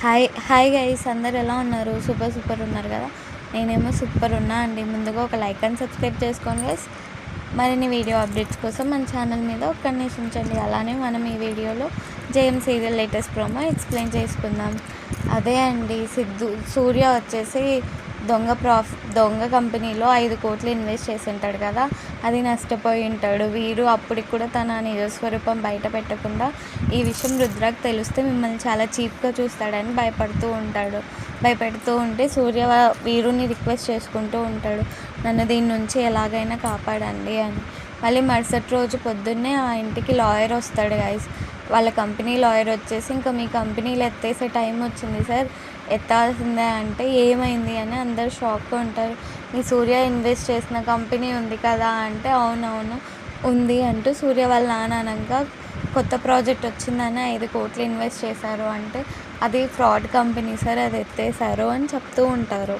Hi guys, అందరు ఎలా ఉన్నారు? సూపర్ ఉన్నారు కదా. నేనేమో సూపర్ ఉన్నా అండి. ముందుగా ఒక లైక్ అండ్ సబ్స్క్రైబ్ చేసుకోండి గైస్. మరిన్ని వీడియో అప్డేట్స్ కోసం మన ఛానల్ మీద ఒక నిమిషించండి. అలానే మనం ఈ వీడియోలో JM serial latest promo explain చేసుకుందాం. అదే అండి, సూర్య వచ్చేసి దొంగ కంపెనీలో 5 కోట్లు ఇన్వెస్ట్ చేసి ఉంటాడు కదా, అది నష్టపోయి ఉంటాడు. వీరు అప్పటికి కూడా తన నిజస్వరూపం బయట పెట్టకుండా ఈ విషయం రుద్రాకి తెలిస్తే మిమ్మల్ని చాలా చీప్గా చూస్తాడని భయపెడుతూ ఉంటే సూర్య వీరుని రిక్వెస్ట్ చేసుకుంటూ ఉంటాడు, నన్ను దీని నుంచి ఎలాగైనా కాపాడండి అని. మళ్ళీ మరుసటి రోజు పొద్దున్నే ఆ ఇంటికి లాయర్ వస్తాడు గైస్. వాళ్ళ కంపెనీ లాయర్ వచ్చేసి, ఇంకా మీ కంపెనీలో ఎత్తేసే టైం వచ్చింది సార్, ఎత్తాల్సిందే అంటే ఏమైంది అని అందరు షాక్గా ఉంటారు. మీ సూర్య ఇన్వెస్ట్ చేసిన కంపెనీ ఉంది కదా అంటే, అవునవును ఉంది అంటూ సూర్య వాళ్ళ నాన్న అనగా, కొత్త ప్రాజెక్ట్ వచ్చిందని 5 కోట్లు ఇన్వెస్ట్ చేశారు అంటే, అది ఫ్రాడ్ కంపెనీ సార్, అది ఎత్తేసారు అని చెప్తూ ఉంటారు.